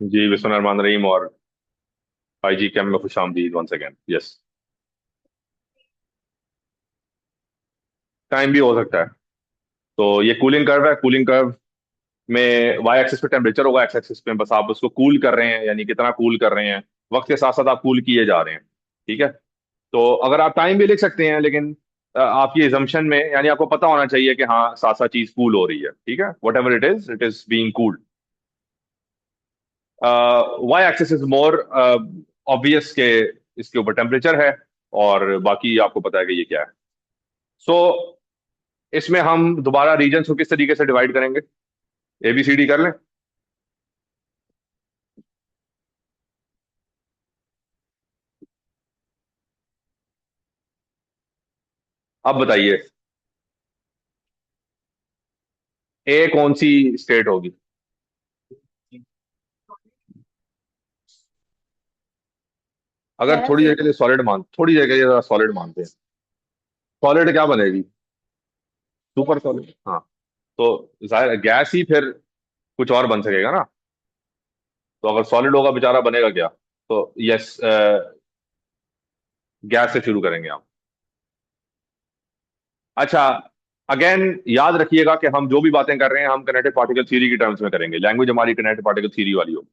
जी बिस्मिल्लाह रहमान रहीम। और आई जी कैम में खुश आमदीद वंस अगेन। यस, टाइम भी हो सकता है। तो ये कूलिंग कर्व है। कूलिंग कर्व में वाई एक्सिस पे टेम्परेचर होगा, एक्स एक्सिस पे बस आप उसको कूल कर रहे हैं, यानी कितना कूल कर रहे हैं। वक्त के साथ साथ आप कूल किए जा रहे हैं। ठीक है। तो अगर आप टाइम भी लिख सकते हैं, लेकिन आपकी एजम्पशन में यानी आपको पता होना चाहिए कि हाँ साथ साथ चीज कूल हो रही है। ठीक है, whatever it is being cooled. Y axis is more obvious के इसके ऊपर टेम्परेचर है, और बाकी आपको पता है कि ये क्या है। सो इसमें हम दोबारा रीजन को किस तरीके से डिवाइड करेंगे? एबीसीडी कर लें। अब बताइए, ए कौन सी स्टेट होगी? अगर गैस थोड़ी देर है। के लिए सॉलिड मान थोड़ी देर के लिए सॉलिड मानते हैं, सॉलिड क्या बनेगी? Super solid. हाँ। तो जाहिर गैस ही फिर कुछ और बन सकेगा ना। तो अगर सॉलिड होगा बेचारा बनेगा क्या? तो यस, गैस से शुरू करेंगे हम। अच्छा, अगेन याद रखिएगा कि हम जो भी बातें कर रहे हैं हम किनेटिक पार्टिकल थ्योरी की टर्म्स में करेंगे। लैंग्वेज हमारी किनेटिक पार्टिकल थ्योरी वाली होगी।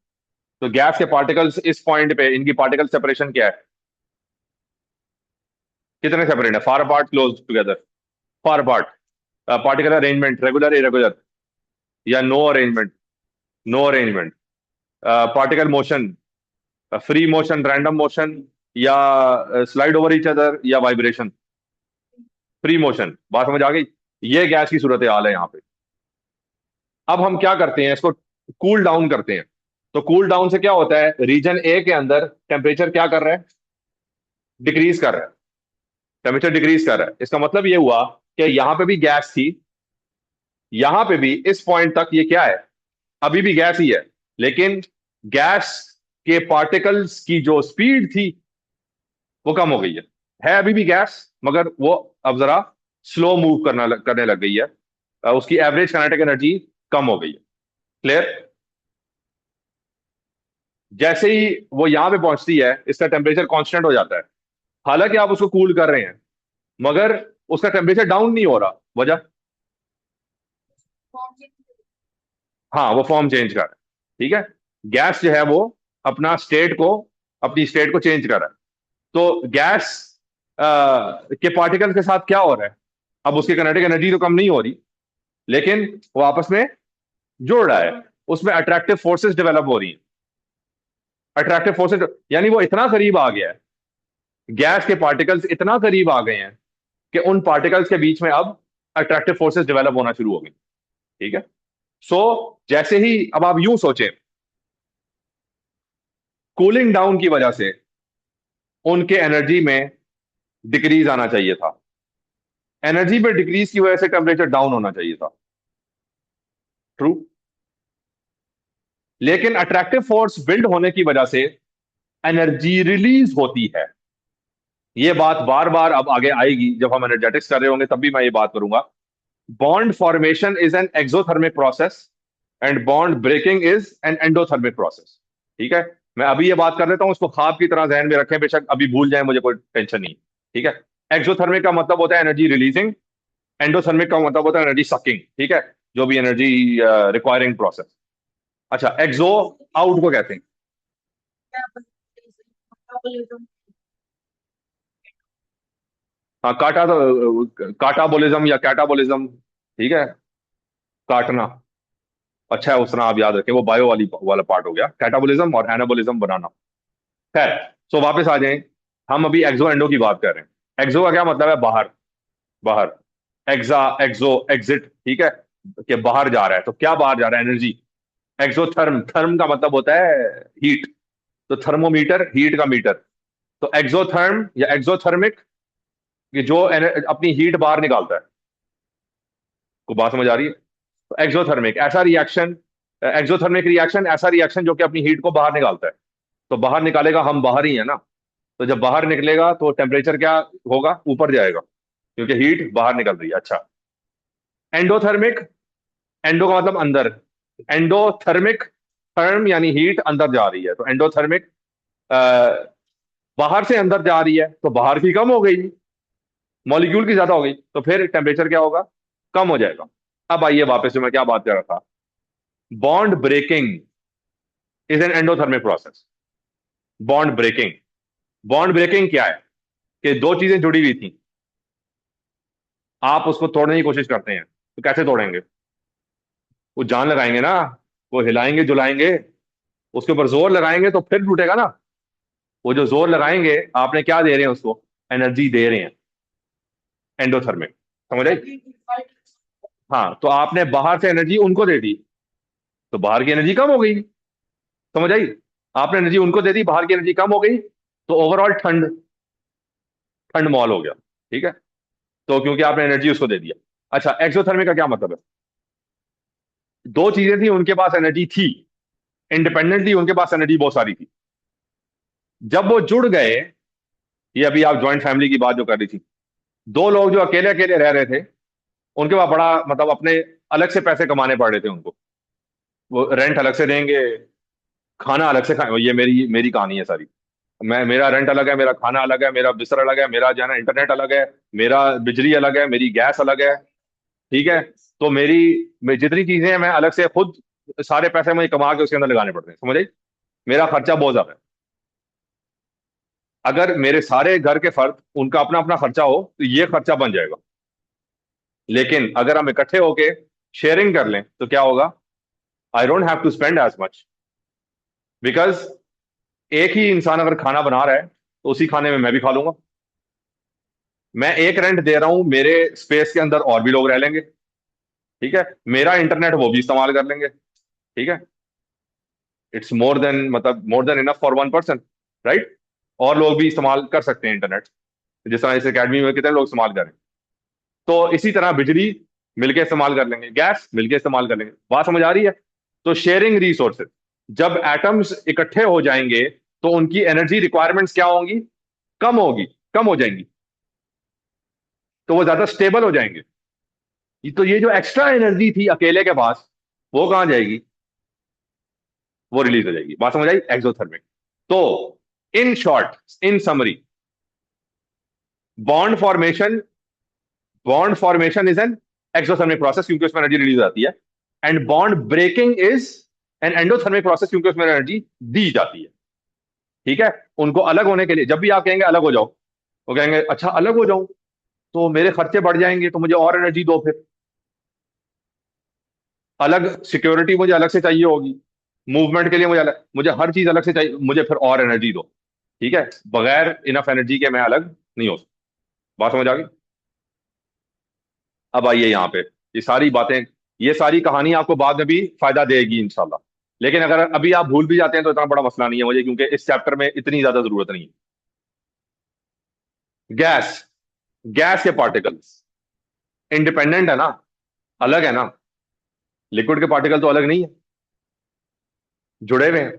तो गैस के पार्टिकल्स इस पॉइंट पे इनकी पार्टिकल सेपरेशन क्या है? कितने सेपरेट है? Far apart, close together? Far apart. Particle arrangement regular irregular, या no arrangement? No arrangement. Particle motion, free motion, random motion, या स्लाइड ओवर ईच अदर, या वाइब्रेशन? Free motion. बात समझ आ गई? ये गैस की सूरत हाल है यहाँ पे। अब हम क्या करते हैं, इसको कूल डाउन करते हैं। तो कूल डाउन से क्या होता है? रीजन ए के अंदर टेम्परेचर क्या कर रहा है? डिक्रीज कर रहा है। टेम्परेचर डिक्रीज कर रहा है, इसका मतलब ये हुआ कि यहां पे भी गैस थी, यहां पे भी इस पॉइंट तक ये क्या है? अभी भी गैस ही है, लेकिन गैस के पार्टिकल्स की जो स्पीड थी वो कम हो गई है अभी भी गैस, मगर वो अब जरा स्लो मूव करने लग गई है। उसकी एवरेज काइनेटिक एनर्जी कम हो गई है। क्लियर? जैसे ही वो यहां पे पहुंचती है इसका टेम्परेचर कांस्टेंट हो जाता है। हालांकि आप उसको कूल कर रहे हैं, मगर उसका टेम्परेचर डाउन नहीं हो रहा। वजह? हाँ, वो फॉर्म चेंज कर रहा है। ठीक है। गैस जो है वो अपना स्टेट को अपनी स्टेट को चेंज कर रहा है। तो गैस के पार्टिकल्स के साथ क्या हो रहा है? अब उसकी काइनेटिक एनर्जी तो कम नहीं हो रही, लेकिन वो आपस में जुड़ रहा है। उसमें अट्रैक्टिव फोर्सेस डेवलप हो रही हैं। अट्रैक्टिव फोर्सेस यानी वो इतना करीब आ गया है, गैस के पार्टिकल्स इतना करीब आ गए हैं कि उन पार्टिकल्स के बीच में अब अट्रैक्टिव फोर्सेस डेवलप होना शुरू हो गई। ठीक है। सो जैसे ही अब आप यूं सोचें, कूलिंग डाउन की वजह से उनके एनर्जी में डिक्रीज आना चाहिए था। एनर्जी में डिक्रीज की वजह से टेम्परेचर डाउन होना चाहिए था। ट्रू। लेकिन अट्रैक्टिव फोर्स बिल्ड होने की वजह से एनर्जी रिलीज होती है। ये बात बार बार अब आगे आएगी, जब हम एनर्जेटिक्स कर रहे होंगे तब भी मैं ये बात करूंगा। Bond formation is an exothermic process, and bond breaking is an endothermic process. ठीक है। मैं अभी ये बात कर लेता हूं, उसको ख्वाब की तरह जहन में रखें, बेशक अभी भूल जाए, मुझे कोई टेंशन नहीं। ठीक है। एक्सोथर्मिक का मतलब होता है एनर्जी रिलीजिंग, एंडोथर्मिक का मतलब होता है एनर्जी सकिंग। ठीक है। जो भी एनर्जी रिक्वायरिंग प्रोसेस। अच्छा, एक्सो आउट को कहते हैं। हाँ, काटा तो काटाबोलिज्म या कैटाबोलिज्म। ठीक है। काटना। अच्छा है, उस तरह आप याद रखें, वो बायो वाली वाला पार्ट हो गया, कैटाबोलिज्म और एनाबोलिज्म बनाना। खैर, सो वापस आ जाएं। हम अभी एक्सो एंडो की बात कर रहे हैं। एक्सो का क्या मतलब है? बाहर। बाहर। एक्सा, एक्सो, एग्जिट। ठीक है। कि बाहर जा रहा है, तो क्या बाहर जा रहा है? एनर्जी। एक्सोथर्म, थर्म का मतलब होता है हीट। तो थर्मोमीटर, हीट का मीटर। तो एक्सोथर्म या एक्सोथर्मिक, कि जो अपनी हीट बाहर निकालता है। को बात समझ आ रही है? तो एक्सोथर्मिक ऐसा रिएक्शन, एक्सोथर्मिक रिएक्शन ऐसा रिएक्शन जो कि अपनी हीट को बाहर निकालता है। तो बाहर निकालेगा, हम बाहर ही है ना। तो जब बाहर निकलेगा तो टेम्परेचर क्या होगा? ऊपर जाएगा, क्योंकि हीट बाहर निकल रही है। अच्छा। एंडोथर्मिक, एंडो का मतलब अंदर, एंडोथर्मिक थर्म यानी हीट अंदर जा रही है, तो एंडोथर्मिक बाहर से अंदर जा रही है, तो बाहर की कम हो गई, मॉलिक्यूल की ज्यादा हो गई, तो फिर टेम्परेचर क्या होगा, कम हो जाएगा। अब आइए वापस से, मैं क्या बात कर रहा था, bond breaking is an endothermic process. Bond breaking, bond breaking क्या है, कि दो चीजें जुड़ी हुई थी, आप उसको तोड़ने की कोशिश करते हैं, तो कैसे तोड़ेंगे, वो जान लगाएंगे ना, वो हिलाएंगे जुलाएंगे, उसके ऊपर जोर लगाएंगे तो फिर टूटेगा ना। वो जो जोर लगाएंगे, आपने क्या दे रहे हैं उसको, एनर्जी दे रहे हैं, एंडोथर्मिक, समझ आई। हाँ, तो आपने बाहर से एनर्जी उनको दे दी, तो बाहर की एनर्जी कम हो गई, समझ आई। आपने एनर्जी उनको दे दी, बाहर की एनर्जी कम हो गई, तो ओवरऑल ठंड, ठंड मॉल हो गया, ठीक है। तो क्योंकि आपने एनर्जी उसको दे दिया। अच्छा, एक्सोथर्मिक का क्या मतलब है, दो चीजें थी, उनके पास एनर्जी थी, इंडिपेंडेंटली उनके पास एनर्जी बहुत सारी थी। जब वो जुड़ गए, ये अभी आप ज्वाइंट फैमिली की बात जो कर रही थी, दो लोग जो अकेले अकेले रह रहे थे, उनके पास बड़ा मतलब अपने अलग से पैसे कमाने पड़ रहे थे उनको, वो रेंट अलग से देंगे, खाना अलग से खाए, ये मेरी मेरी कहानी है सारी। मैं, मेरा रेंट अलग है, मेरा खाना अलग है, मेरा बिस्तर अलग है, मेरा जो है ना इंटरनेट अलग है, मेरा बिजली अलग है, मेरी गैस अलग है, ठीक है। तो जितनी चीजें हैं, मैं अलग से खुद सारे पैसे मुझे कमा के उसके अंदर लगाने पड़ते हैं, समझ आई। मेरा खर्चा बहुत ज्यादा है। अगर मेरे सारे घर के फर्द उनका अपना अपना खर्चा हो, तो ये खर्चा बन जाएगा। लेकिन अगर हम इकट्ठे होके शेयरिंग कर लें, तो क्या होगा, I don't have to spend as much, because एक ही इंसान अगर खाना बना रहा है, तो उसी खाने में मैं भी खा लूंगा। मैं एक रेंट दे रहा हूं, मेरे स्पेस के अंदर और भी लोग रह लेंगे, ठीक है। मेरा इंटरनेट वो भी इस्तेमाल कर लेंगे, ठीक है। इट्स मोर देन, मतलब more than enough for one person, right. और लोग भी इस्तेमाल कर सकते हैं इंटरनेट, जिस तरह इस एकेडमी में कितने लोग इस्तेमाल करें। तो इसी तरह बिजली मिलके इस्तेमाल कर लेंगे, गैस मिलके इस्तेमाल कर लेंगे, बात समझ आ रही है। तो शेयरिंग रिसोर्सेज, जब एटम्स इकट्ठे हो जाएंगे, तो उनकी एनर्जी रिक्वायरमेंट्स क्या होंगी, कम होगी, कम हो जाएंगी, तो वो ज्यादा स्टेबल हो जाएंगे। तो ये जो एक्स्ट्रा एनर्जी थी अकेले के पास, वो कहां जाएगी, वो रिलीज हो जाएगी, बात समझ आई, एक्सोथर्मिक। तो in short, in summary, bond formation, bond formation is an exothermic process, क्योंकि उसमें एनर्जी रिलीज आती है। And bond breaking is an endothermic process, क्योंकि उसमें एनर्जी दी जाती है, ठीक है। उनको अलग होने के लिए, जब भी आप कहेंगे अलग हो जाओ, वो कहेंगे अच्छा अलग हो जाऊं, तो मेरे खर्चे बढ़ जाएंगे, तो मुझे और एनर्जी दो फिर, अलग सिक्योरिटी मुझे अलग से चाहिए होगी, मूवमेंट के लिए मुझे अलग, मुझे हर चीज अलग से चाहिए, मुझे फिर और एनर्जी दो, ठीक है। बगैर इनफ एनर्जी के मैं अलग नहीं हो सकता, बात समझ आ गई। अब आइए यहाँ पे, ये सारी बातें, ये सारी कहानी आपको बाद में भी फायदा देगी इंशाल्लाह। लेकिन अगर अभी आप भूल भी जाते हैं, तो इतना बड़ा मसला नहीं है मुझे, क्योंकि इस चैप्टर में इतनी ज्यादा जरूरत नहीं है। गैस, गैस के पार्टिकल्स इंडिपेंडेंट है ना, अलग है ना, लिक्विड के पार्टिकल तो अलग नहीं है, जुड़े हुए हैं।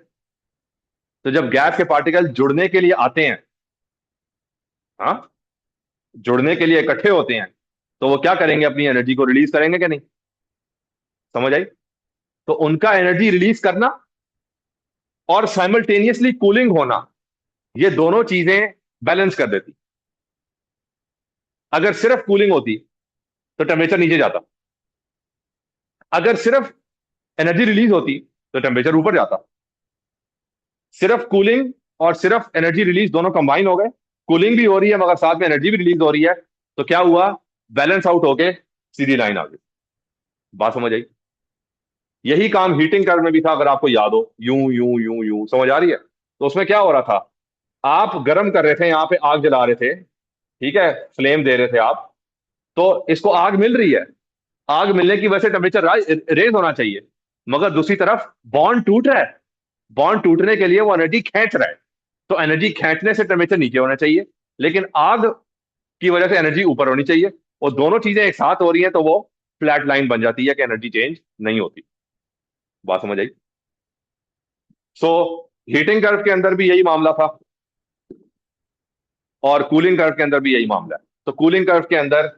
तो जब गैस के पार्टिकल जुड़ने के लिए आते हैं, हाँ, जुड़ने के लिए इकट्ठे होते हैं, तो वो क्या करेंगे, अपनी एनर्जी को रिलीज करेंगे कि नहीं, समझ आई। तो उनका एनर्जी रिलीज करना और साइमल्टेनियसली कूलिंग होना, ये दोनों चीजें बैलेंस कर देती। अगर सिर्फ कूलिंग होती, तो टेम्परेचर नीचे जाता। अगर सिर्फ एनर्जी रिलीज होती, तो टेम्परेचर ऊपर जाता। सिर्फ कूलिंग और सिर्फ एनर्जी रिलीज दोनों कंबाइन हो गए, कूलिंग भी हो रही है मगर साथ में एनर्जी भी रिलीज हो रही है, तो क्या हुआ, बैलेंस आउट होके सीधी लाइन आ गई, बात समझ आई। यही काम हीटिंग कर्व में भी था, अगर आपको याद हो, यूं यूं यूं यूं, समझ आ रही है। तो उसमें क्या हो रहा था, आप गर्म कर रहे थे, यहां पे आग जला रहे थे, ठीक है, फ्लेम दे रहे थे आप, तो इसको आग मिल रही है, आग मिलने की वजह से टेम्परेचर रेज होना चाहिए, मगर दूसरी तरफ बॉन्ड टूट रहा है, बॉन्ड टूटने के लिए वो एनर्जी खींच रहा है, तो एनर्जी खींचने से टेम्परेचर नीचे होना चाहिए, लेकिन आग की वजह से एनर्जी ऊपर होनी चाहिए। और दोनों चीजें एक साथ हो रही हैं, तो वो फ्लैट लाइन बन जाती है, कि एनर्जी चेंज नहीं होती, बात समझ आई। सो हीटिंग कर्व के अंदर भी यही मामला था, और कूलिंग कर्व के अंदर भी यही मामला है। तो कूलिंग कर्व के अंदर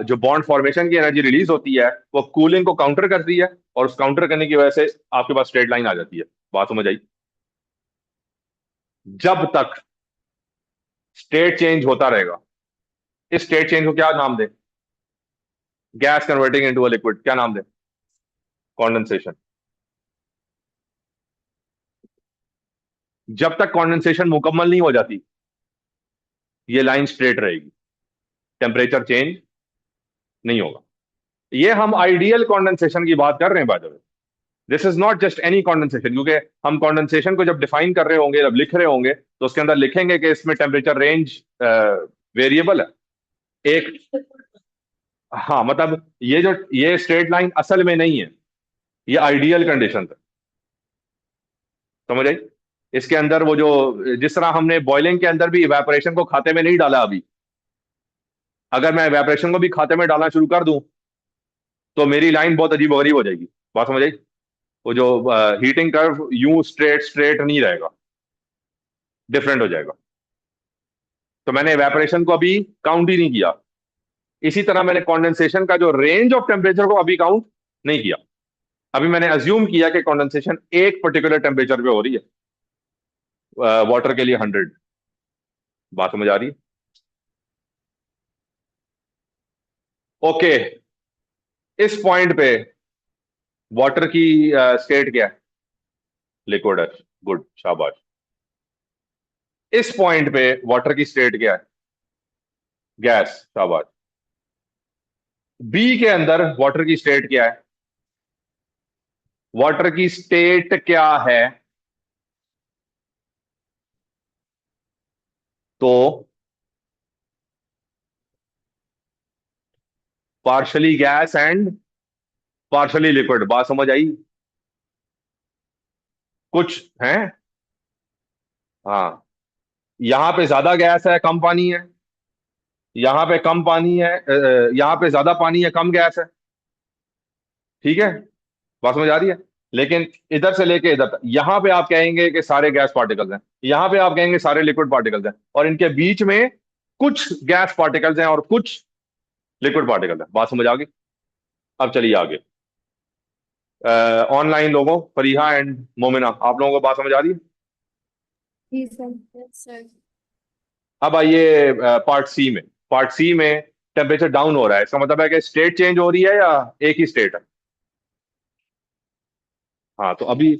जो बॉन्ड फॉर्मेशन की एनर्जी रिलीज होती है, वो कूलिंग को काउंटर करती है, और उस काउंटर करने की वजह से आपके पास स्ट्रेट लाइन आ जाती है। बात समझ आई? जब तक स्टेट चेंज होता रहेगा, इस स्टेट चेंज को क्या नाम दें? Gas converting into a liquid, क्या नाम दें? कॉन्डेंसेशन। जब तक कॉन्डेंसेशन मुकम्मल नहीं हो जाती, ये लाइन स्ट्रेट रहेगी, टेम्परेचर चेंज नहीं होगा। ये हम आइडियल कॉन्डेंसेशन की बात कर रहे हैं by the way. This is not just any condensation, क्योंकि हम कॉन्डेंसेशन को जब डिफाइन कर रहे होंगे, जब लिख रहे होंगे, तो उसके अंदर लिखेंगे कि इसमें टेम्परेचर रेंज वेरिएबल है एक। हाँ, मतलब ये स्ट्रेट लाइन असल में नहीं है, ये आइडियल कंडीशन है। समझ आई? इसके अंदर वो जो, जिस तरह हमने बॉइलिंग के अंदर भी इवेपोरेशन को खाते में नहीं डाला अभी, अगर मैं इवेपोरेशन को भी खाते में डालना शुरू कर दूं तो मेरी लाइन बहुत अजीब गरीब हो जाएगी। बात समझ आई? वो जो हीटिंग कर्व यूं स्ट्रेट स्ट्रेट नहीं रहेगा, डिफरेंट हो जाएगा। तो मैंने इवेपोरेशन को अभी काउंट ही नहीं किया। इसी तरह मैंने कंडेंसेशन का जो रेंज ऑफ टेम्परेचर को अभी काउंट नहीं किया। अभी मैंने अज्यूम किया कि कंडेंसेशन एक पर्टिकुलर टेम्परेचर पे हो रही है, वाटर के लिए 100। बात समझ आ रही है? ओके, इस पॉइंट पे वाटर की स्टेट क्या है? लिक्विड है। गुड, शाबाश। इस पॉइंट पे वाटर की स्टेट क्या है? गैस, शाबाश। बी के अंदर वाटर की स्टेट क्या है? वाटर की स्टेट क्या है? तो partially gas and partially liquid. बात समझ आई? कुछ है। हाँ, यहां पे ज्यादा गैस है, कम पानी है। यहां पे कम पानी है, यहां पे ज्यादा पानी है, कम गैस है। ठीक है, बात समझ आ रही है? लेकिन इधर से लेके इधर तक, यहां पे आप कहेंगे कि सारे गैस पार्टिकल्स हैं, यहां पे आप कहेंगे सारे लिक्विड पार्टिकल्स हैं, और इनके बीच में कुछ गैस पार्टिकल्स हैं और कुछ लिक्विड पार्टिकल्स हैं। बात समझ आ गई? अब चलिए आगे। ऑनलाइन लोगों, फरीहा एंड मोमिना, आप लोगों को बात समझ आ रही है? जी सर। Yes sir. अब आइए पार्ट सी में। पार्ट सी में टेम्परेचर डाउन हो रहा है, इसका मतलब है कि स्टेट चेंज हो रही है या एक ही स्टेट है? हाँ, तो अभी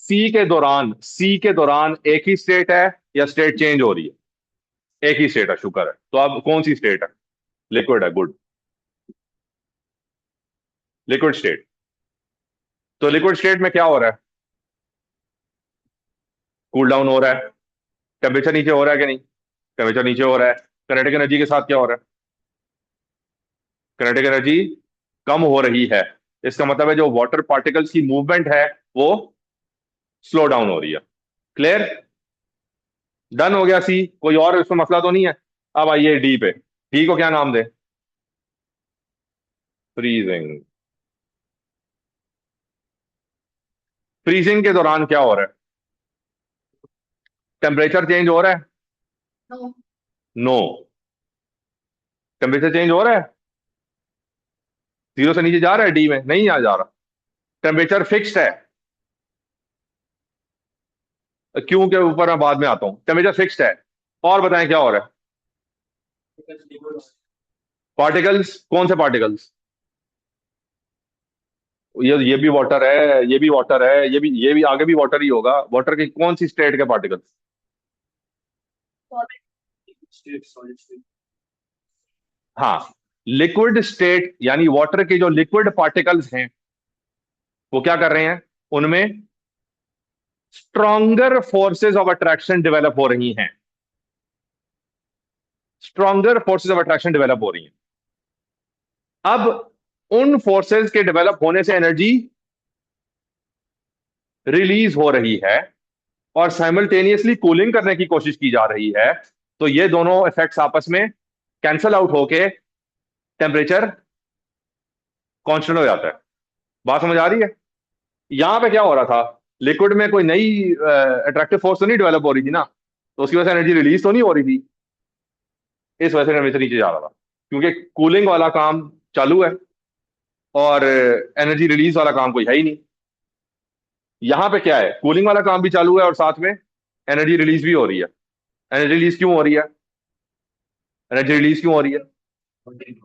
सी के दौरान एक ही स्टेट है या स्टेट चेंज हो रही है? एक ही स्टेट है, शुक्र है। तो अब कौन सी स्टेट है? लिक्विड है, गुड। Liquid state. तो लिक्विड स्टेट में क्या हो रहा है? कूल डाउन हो रहा है। टेम्परेचर नीचे हो रहा है कि नहीं? टेम्परेचर नीचे हो रहा है। काइनेटिक एनर्जी के साथ क्या हो रहा है? काइनेटिक एनर्जी कम हो रही है। इसका मतलब है जो वाटर पार्टिकल्स की मूवमेंट है वो स्लो डाउन हो रही है। क्लियर? डन हो गया सी, कोई और इसमें मसला तो नहीं है? अब आइए डी पे। डी को क्या नाम दे? फ्रीजिंग। फ्रीजिंग के दौरान क्या हो रहा है? टेम्परेचर चेंज हो रहा है? नो। नो। टेम्परेचर चेंज हो रहा है? जीरो से नीचे जा रहा है? डी में नहीं आ जा रहा। टेम्परेचर फिक्स्ड है। क्यों के ऊपर मैं बाद में आता हूं। टेम्परेचर फिक्स्ड है। और बताएं क्या हो रहा है? पार्टिकल्स, कौन से पार्टिकल्स? ये भी वाटर है, ये भी वाटर है, ये भी आगे भी वाटर ही होगा। वाटर की कौन सी स्टेट के पार्टिकल्स? हाँ, लिक्विड स्टेट यानी वाटर के जो लिक्विड पार्टिकल्स हैं वो क्या कर रहे हैं? उनमें stronger forces of attraction develop हो रही हैं। Stronger forces of attraction develop हो रही हैं। अब उन फोर्सेस के डेवलप होने से एनर्जी रिलीज हो रही है और साइमल्टेनियसली कूलिंग करने की कोशिश की जा रही है। तो ये दोनों इफेक्ट्स आपस में कैंसल आउट होके टेम्परेचर कांस्टेंट हो जाता है। बात समझ आ रही है? यहां पे क्या हो रहा था? लिक्विड में कोई नई अट्रैक्टिव फोर्स तो नहीं डेवलप हो रही थी ना, तो उसकी वजह से एनर्जी रिलीज तो नहीं हो रही थी। इस वजह से टेम्परेचर नीचे जा रहा था, क्योंकि कूलिंग वाला काम चालू है और एनर्जी रिलीज वाला काम कोई है ही नहीं। यहां पे क्या है, कूलिंग वाला काम भी चालू है और साथ में एनर्जी रिलीज भी हो रही है। एनर्जी रिलीज क्यों हो रही है? एनर्जी रिलीज क्यों हो रही है?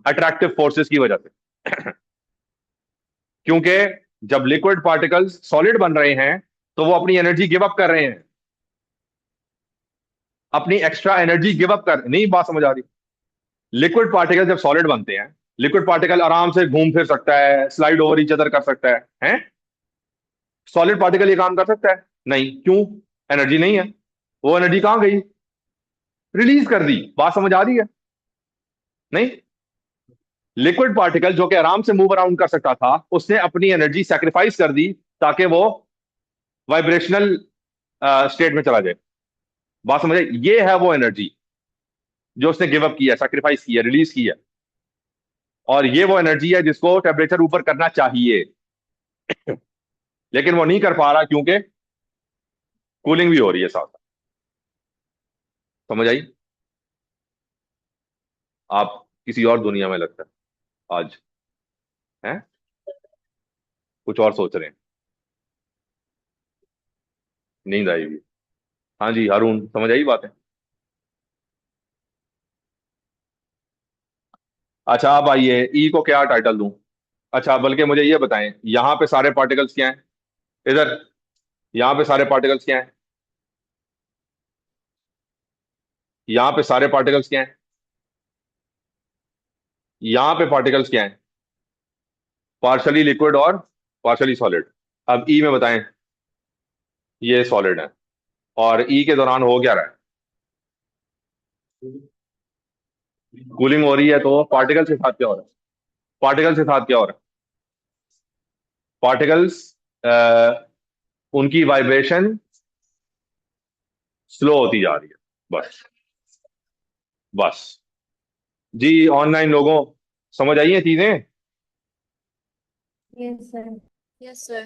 अट्रैक्टिव फोर्सेस की वजह से। क्योंकि जब लिक्विड पार्टिकल्स सॉलिड बन रहे हैं तो वो अपनी एनर्जी गिव अप कर रहे हैं, अपनी एक्स्ट्रा एनर्जी गिव अप कर, नहीं बात समझ आ रही? लिक्विड पार्टिकल जब सॉलिड बनते हैं, लिक्विड पार्टिकल आराम से घूम फिर सकता है, स्लाइड ओवर ईच अदर कर सकता है? सॉलिड पार्टिकल ये काम कर सकता है? नहीं। क्यों? एनर्जी नहीं है। वो एनर्जी कहां गई? रिलीज कर दी। बात समझ आ रही है? नहीं। लिक्विड पार्टिकल जो कि आराम से मूव अराउंड कर सकता था, उसने अपनी एनर्जी सेक्रीफाइस कर दी ताकि वो वाइब्रेशनल स्टेट में चला जाए। बात समझ आई? ये है वो एनर्जी जो उसने गिव अप किया, सेक्रीफाइस किया, रिलीज किया। और ये वो एनर्जी है जिसको टेम्परेचर ऊपर करना चाहिए, लेकिन वो नहीं कर पा रहा क्योंकि कूलिंग भी हो रही है साथ साथ। समझ आई? आप किसी और दुनिया में लगता है आज, हैं? कुछ और सोच रहे हैं? नींद आई हुई? हाँ जी हारून, समझ आई बात है? अच्छा आप आइए, ई को क्या टाइटल दूं? अच्छा बल्कि मुझे ये बताएं, यहां पे सारे पार्टिकल्स क्या हैं? इधर, यहां पे सारे पार्टिकल्स क्या हैं? यहां पे सारे पार्टिकल्स क्या हैं? यहां पे पार्टिकल्स क्या हैं? पार्शली लिक्विड और पार्शली सॉलिड। अब ई में बताएं, ये सॉलिड है और ई के दौरान हो क्या रहा है? कूलिंग हो रही है, तो पार्टिकल के साथ क्या हो रहा है? पार्टिकल के साथ क्या हो रहा है? पार्टिकल्स, उनकी वाइब्रेशन स्लो होती जा रही है। बस। बस। जी ऑनलाइन लोगों, समझ आई है चीजें? Yes, sir. Yes, sir.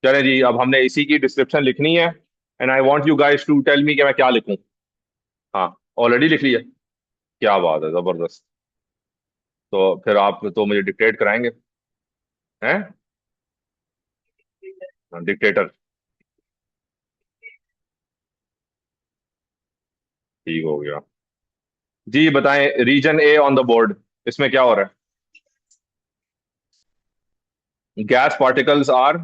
चलें जी, अब हमने इसी की डिस्क्रिप्शन लिखनी है and I want you guys to tell me कि मैं क्या लिखूं। हाँ, ऑलरेडी लिख लिया? क्या बात है, जबरदस्त। तो फिर आप तो मुझे डिक्टेट कराएंगे, हैं? डिक्टेटर, ठीक हो गया। जी बताएं, reason A on the board, इसमें क्या हो रहा है? Gas particles are,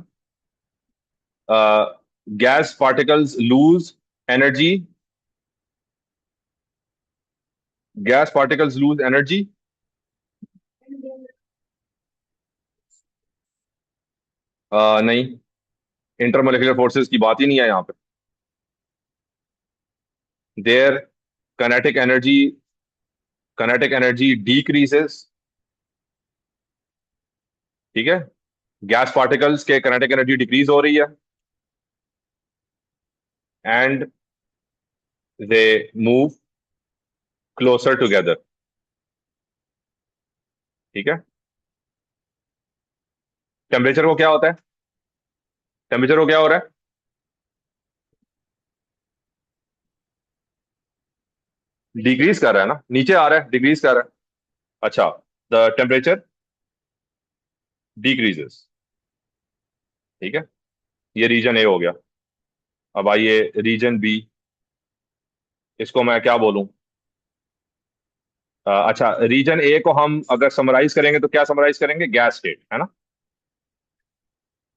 gas particles lose energy, gas particles lose energy. नहीं, इंटरमोलिकुलर फोर्सेस की बात ही नहीं है यहाँ पे। Their kinetic energy, kinetic energy decreases. ठीक है, गैस पार्टिकल्स के काइनेटिक एनर्जी डिक्रीज हो रही है and they move closer together. ठीक है। टेम्परेचर को क्या होता है? टेम्परेचर को क्या हो रहा है? डिक्रीज कर रहा है ना, नीचे आ रहा है, डिक्रीज कर रहा है। अच्छा, द टेम्परेचर डिक्रीजेस। ठीक है, ये रीजन ए हो गया। अब आइए रीजन बी, इसको मैं क्या बोलूं? अच्छा, रीजन ए को हम अगर समराइज करेंगे तो क्या समराइज करेंगे? गैस स्टेट, है ना?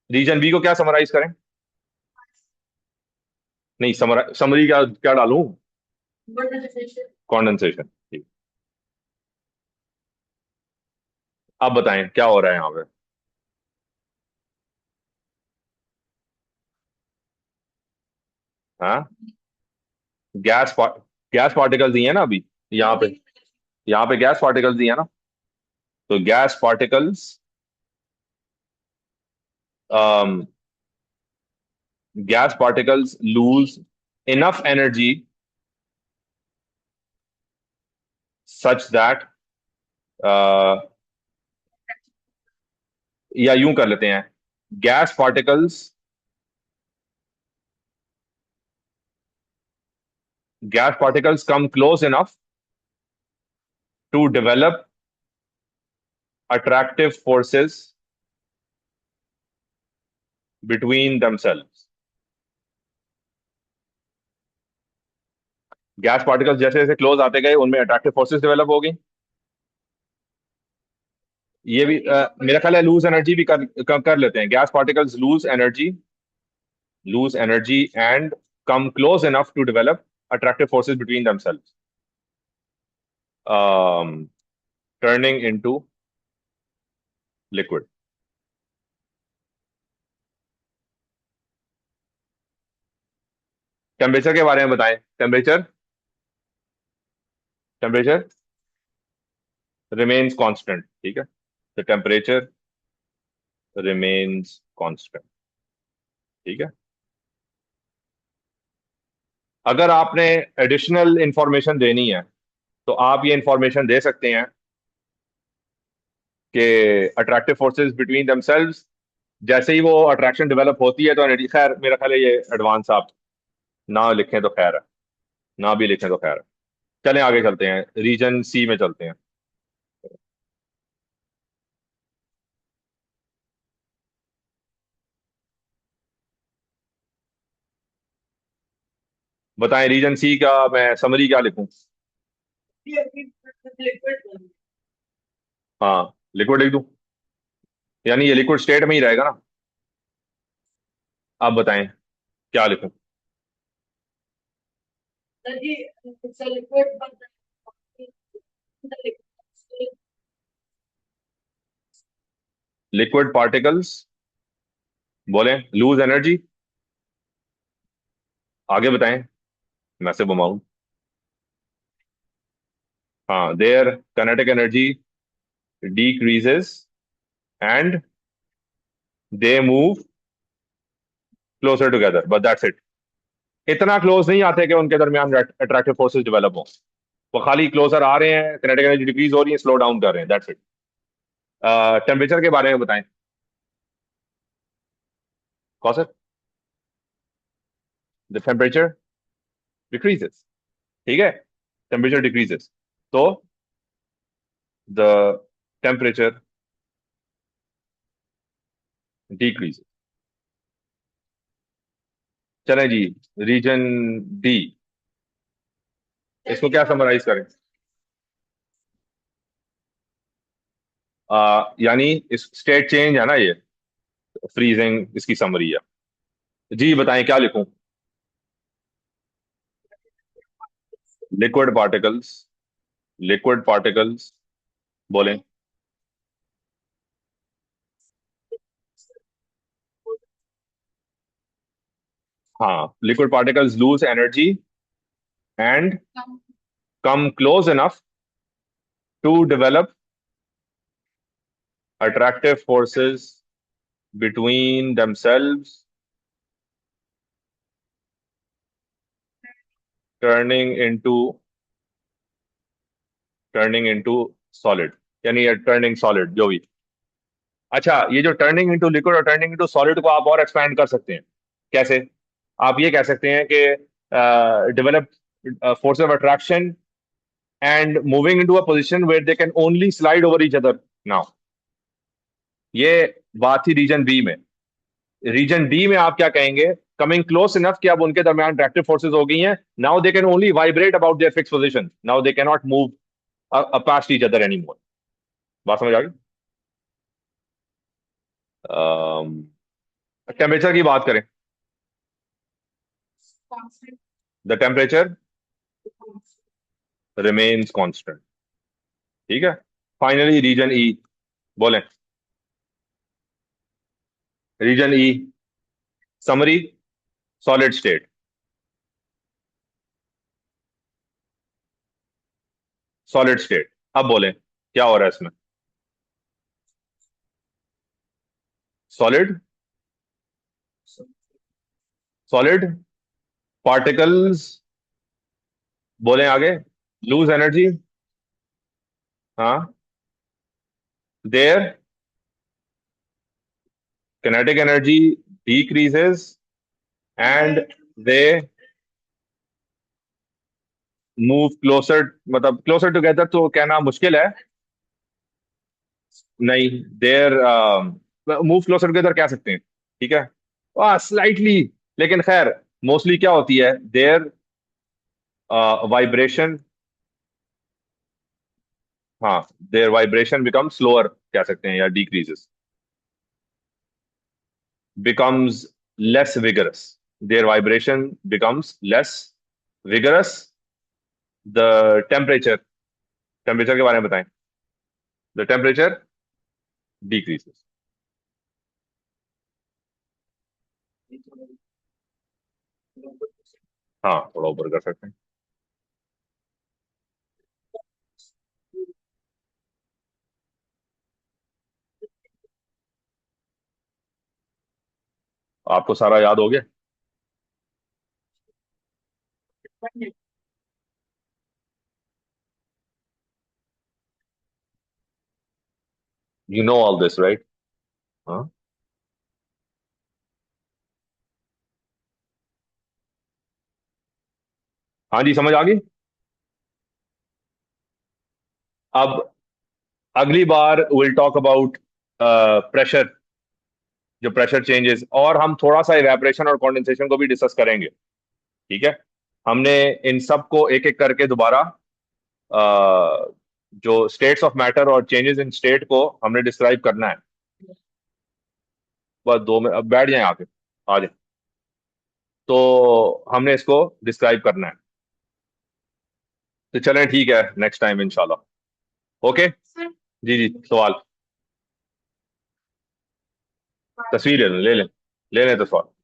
रीजन बी को क्या समराइज करें? नहीं, समरी क्या क्या डालूं? कॉन्डेंसेशन, ठीक। अब बताएं क्या हो रहा है यहाँ पे? हाँ, गैस गैस पार्टिकल्स दिए हैं ना अभी, यहाँ पे, यहाँ पे गैस पार्टिकल्स दिए हैं ना। तो gas particles, gas particles lose enough energy such that, या यूं कर लेते हैं, gas particles gas particles come close enough to develop attractive forces between themselves. Gas particles जैसे जैसे क्लोज आते गए उनमें अट्रैक्टिव फोर्सेस डेवलप हो गई। ये भी मेरा ख्याल है लूज एनर्जी भी कर लेते हैं। Gas particles lose energy and come close enough to develop attractive forces between themselves, um, turning into liquid. Temperature के बारे में बताएं। Temperature temperature remains constant. ठीक है, तो टेम्परेचर रिमेन्स कांस्टेंट। ठीक है, अगर आपने एडिशनल इंफॉर्मेशन देनी है तो आप ये इंफॉर्मेशन दे सकते हैं कि अट्रैक्टिव फोर्सेस बिटवीन देमसेल्व्स, जैसे ही वो अट्रैक्शन डेवलप होती है तो एनर्जी। खैर मेरा ख्याल है ये एडवांस आप ना लिखें तो खैर है, ना भी लिखें तो खैर है। चलें आगे चलते हैं, रीजन सी में चलते हैं। बताएं रीजन सी का मैं समरी क्या लिखूं। हाँ, लिक्विड लिख दूं, यानी ये लिक्विड स्टेट में ही रहेगा ना। आप बताएं क्या लिखूं। लिक्विड पार्टिकल्स बोलें लूज एनर्जी। आगे बताएं, मैसिव अमाउंट। हाँ, their kinetic energy decreases and they move closer together, but that's it। इतना क्लोज नहीं आते कि उनके दरमियान अट्रैक्टिव फोर्सेस डेवलप हो। वो खाली क्लोजर आ रहे हैं, काइनेटिक एनर्जी डिक्रीज हो रही है, स्लो डाउन कर रहे हैं, दैट्स इट। टेम्परेचर के बारे में बताएं। कौन सर? The temperature decreases. ठीक है, टेम्परेचर डिक्रीजेस तो द टेम्परेचर डिक्रीजेस। चलें जी, रीजन डी, इसको क्या समराइज करें। यानी इस स्टेट चेंज है ना ये, फ्रीजिंग इसकी समरी है। जी बताएं क्या लिखूं। लिक्विड पार्टिकल्स, लिक्विड पार्टिकल्स बोलें। हाँ, liquid particles lose energy and come close enough to develop attractive forces between themselves, turning into solid, यानी टर्निंग सॉलिड जो भी। अच्छा, ये जो टर्निंग इनटू लिक्विड और टर्निंग इनटू सॉलिड को आप और एक्सपैंड कर सकते हैं। कैसे? आप ये कह सकते हैं कि develop force of attraction and moving into a position where they can only slide over each other now। ये बात थी रीजन बी में। रीजन डी में आप क्या कहेंगे? कमिंग क्लोज इनफ कि अब उनके दरमियान अट्रैक्टिव फोर्सेस हो गई हैं। Now they can only vibrate about their fix position, now they can not move past each other any more. बात समझ आ गई? टेम्परेचर की बात करें। The temperature remains constant. ठीक है, फाइनली रीजन ई बोलें। Region E summary, solid state, solid state. अब बोलें क्या हो रहा है इसमें। सॉलिड, सॉलिड पार्टिकल्स बोलें आगे। लूज एनर्जी, हाँ, their kinetic energy decreases and they move closer, मतलब क्लोजर टुगेदर तो कहना मुश्किल है। नहीं, देर मूव क्लोजर टुगेदर कह सकते हैं, ठीक है, स्लाइटली। लेकिन खैर, मोस्टली क्या होती है, देर वाइब्रेशन, हाँ, देयर वाइब्रेशन बिकम स्लोअर कह सकते हैं, या decreases, becomes less vigorous. Their vibration becomes less vigorous. The temperature, temperature के बारे में बताएं। The temperature decreases. हाँ, थोड़ा ऊपर कर सकते हैं। आपको सारा याद हो गया? You know all this, right? हाँ, हाँ जी, समझ आ गई। अब अगली बार विल टॉक अबाउट प्रेशर, जो प्रेशर चेंजेस, और हम थोड़ा सा इवेपोरेशन और कंडेंसेशन को भी डिस्कस करेंगे, ठीक है। हमने इन सब को एक एक करके दोबारा, जो स्टेट्स ऑफ मैटर और चेंजेस इन स्टेट को हमने डिस्क्राइब करना है। बस 2 मिनट, अब बैठ जाए आके, आ जाए। तो हमने इसको डिस्क्राइब करना है। तो चलें, ठीक है, नेक्स्ट टाइम इंशाल्लाह। ओके। जी जी, सवाल, तस्वीर ले लें, ले लें, ले लें तो सवाल।